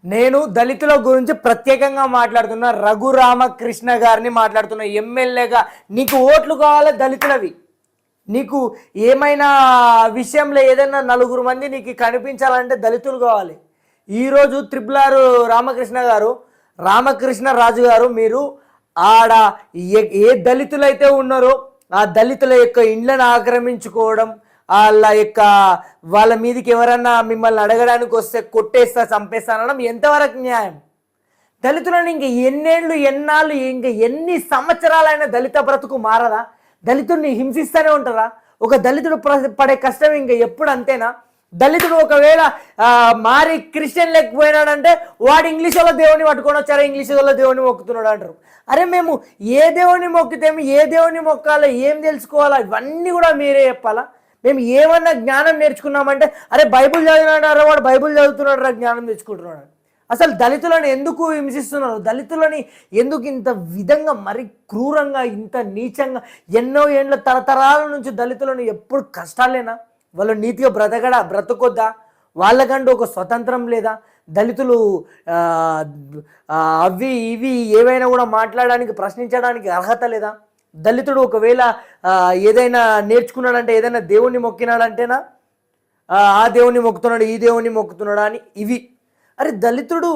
నేను దళితుల గురించి ప్రత్యేకంగా మాట్లాడుతున్నా. రఘురామకృష్ణ గారిని మాట్లాడుతున్నా. ఎమ్మెల్యేగా నీకు ఓట్లు కావాలి దళితులవి. నీకు ఏమైనా విషయంలో ఏదైనా నలుగురు మంది నీకు కనిపించాలంటే దళితులు కావాలి. ఈరోజు త్రిపులారు రామకృష్ణ రాజు గారు, మీరు ఆడ ఏ దళితులైతే ఉన్నారో ఆ దళితుల యొక్క ఇండ్లను ఆక్రమించుకోవడం, వాళ్ళ మీదకి ఎవరన్నా మిమ్మల్ని అడగడానికి వస్తే కొట్టేస్తా చంపేస్తా అనడం ఎంతవరకు న్యాయం? దళితులను ఇంక ఎన్నాళ్ళు ఇంక ఎన్ని సంవత్సరాలైనా దళిత బ్రతుకు మారదా? దళితుడిని హింసిస్తూనే ఉంటారా? ఒక దళితుడు పడే కష్టం ఇంక ఎప్పుడు అంతేనా? దళితుడు ఒకవేళ మారి క్రిస్టియన్ లేకపోయినాడంటే వాడు ఇంగ్లీష్ వాళ్ళ దేవుని పట్టుకొని వచ్చారా, ఇంగ్లీష్ వాళ్ళ దేవుని మొక్కుతున్నాడు అంటారు. అరే మేము ఏ దేవుని మొక్కితేమో, ఏ దేవుని మొక్కాలో, ఏం తెలుసుకోవాలా, ఇవన్నీ కూడా మీరే చెప్పాలా? మేము ఏమన్నా జ్ఞానం నేర్చుకున్నామంటే అరే బైబుల్ చదివినాడు, వాడు బైబుల్ చదువుతున్నాడు, జ్ఞానం తెచ్చుకుంటున్నాడు. అసలు దళితులను ఎందుకు హింసిస్తున్నారు? దళితులని ఎందుకు ఇంత విధంగా మరి క్రూరంగా, ఇంత నీచంగా, ఎన్నో ఏండ్ల తరతరాల నుంచి దళితులను ఎప్పుడు కష్టాలేనా? వాళ్ళు నీతిగా బ్రతకొద్దా? వాళ్ళకంటూ ఒక స్వతంత్రం లేదా? దళితులు అవి ఇవి ఏవైనా కూడా మాట్లాడడానికి, ప్రశ్నించడానికి అర్హత లేదా? దళితుడు ఒకవేళ ఏదైనా నేర్చుకున్నాడంటే, ఏదైనా దేవుణ్ణి మొక్కినాడంటేనా ఆ దేవుణ్ణి మొక్కుతున్నాడు, ఈ దేవుణ్ణి మొక్కుతున్నాడు అని ఇవి. అరే దళితుడు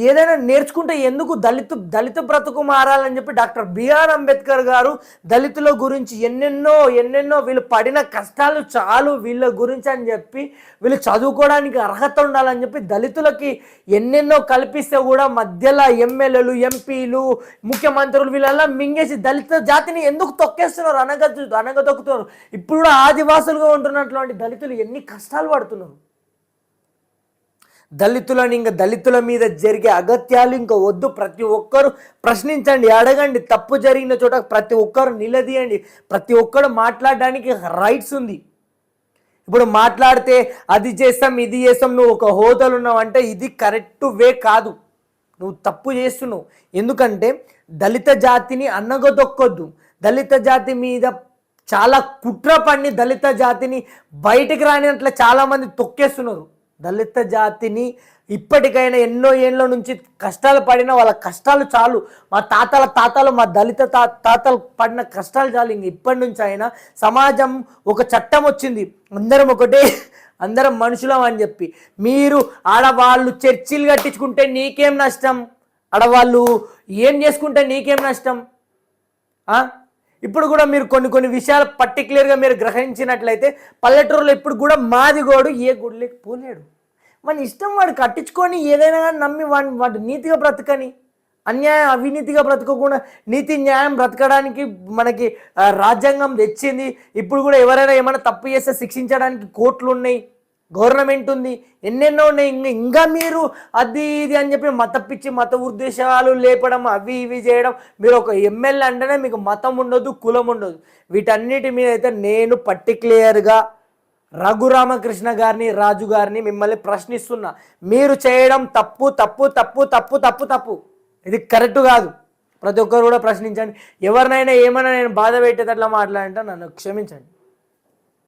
ఏదైనా నేర్చుకుంటే ఎందుకు దళిత బ్రతుకు మారాలని చెప్పి డాక్టర్ బిఆర్ అంబేద్కర్ గారు దళితుల గురించి ఎన్నెన్నో వీళ్ళు పడిన కష్టాలు చాలు వీళ్ళ గురించి అని చెప్పి, వీళ్ళు చదువుకోవడానికి అర్హత ఉండాలని చెప్పి దళితులకి ఎన్నెన్నో కల్పిస్తే కూడా మధ్యలో ఎమ్మెల్యేలు, ఎంపీలు, ముఖ్యమంత్రులు వీళ్ళల్లా మింగేసి దళిత జాతిని ఎందుకు తొక్కేస్తున్నారు, అనగదొక్కుతున్నారు. ఇప్పుడు కూడా ఆదివాసులుగా ఉంటున్నటువంటి దళితులు ఎన్ని కష్టాలు పడుతున్నారు. దళితులని ఇంకా దళితుల మీద జరిగే అగత్యాలు ఇంకా వద్దు. ప్రతి ఒక్కరు ప్రశ్నించండి, అడగండి. తప్పు జరిగిన చోట ప్రతి ఒక్కరు నిలదీయండి. ప్రతి ఒక్కరు మాట్లాడడానికి రైట్స్ ఉంది. ఇప్పుడు మాట్లాడితే అది చేస్తాం, ఇది చేస్తాం, నువ్వు ఒక హోదాలు ఉన్నావు అంటే ఇది కరెక్ట్ వే కాదు. నువ్వు తప్పు చేస్తున్నావు. ఎందుకంటే దళిత జాతిని అన్నగదొక్కొద్దు. దళిత జాతి మీద చాలా కుట్ర పన్ని దళిత జాతిని బయటికి రానిట్లా చాలామంది తొక్కేస్తున్నారు. దళిత జాతిని ఇప్పటికైనా ఎన్నో ఏళ్ళ నుంచి కష్టాలు పడిన వాళ్ళ కష్టాలు చాలు. మా తాతలు మా దళిత తాతలు పడిన కష్టాలు చాలు. ఇంక ఇప్పటి నుంచి అయినా సమాజం ఒక చట్టం వచ్చింది, అందరం ఒకటే, అందరం మనుషులం అని చెప్పి. మీరు ఆడవాళ్ళు చర్చిలు కట్టించుకుంటే నీకేం నష్టం? ఆడవాళ్ళు ఏం చేసుకుంటే నీకేం నష్టం? ఇప్పుడు కూడా మీరు కొన్ని విషయాలు పర్టికులర్గా మీరు గ్రహించినట్లయితే పల్లెటూరులో ఇప్పుడు కూడా మాదిగోడు ఏ గుడిలోకి పోలేడు. మన ఇష్టం, వాడు కట్టించుకొని ఏదైనా కానీ నమ్మి వాడు నీతిగా బ్రతకని, అవినీతిగా బ్రతకకుండా నీతి న్యాయం బ్రతకడానికి మనకి రాజ్యాంగం తెచ్చింది. ఇప్పుడు కూడా ఎవరైనా ఏమైనా తప్పు చేస్తే శిక్షించడానికి కోర్టులు ఉన్నాయి, గవర్నమెంట్ ఉంది, ఎన్నెన్నో ఉన్నాయి. ఇంకా మీరు అది ఇది అని చెప్పి మత ఉద్దేశాలు లేపడం, అవి ఇవి చేయడం. మీరు ఒక ఎమ్మెల్యే అంటేనే మీకు మతం ఉండదు, కులం ఉండదు. వీటన్నిటి మీద అయితే నేను పర్టిక్యులర్గా రఘురామకృష్ణ గారిని, రాజు గారిని మిమ్మల్ని ప్రశ్నిస్తున్నా. మీరు చేయడం తప్పు తప్పు తప్పు తప్పు తప్పు తప్పు. ఇది కరెక్ట్ కాదు. ప్రతి ఒక్కరు కూడా ప్రశ్నించండి. ఎవరినైనా ఏమైనా నేను బాధ పెట్టేటట్లా మాట్లాడంటే నన్ను క్షమించండి.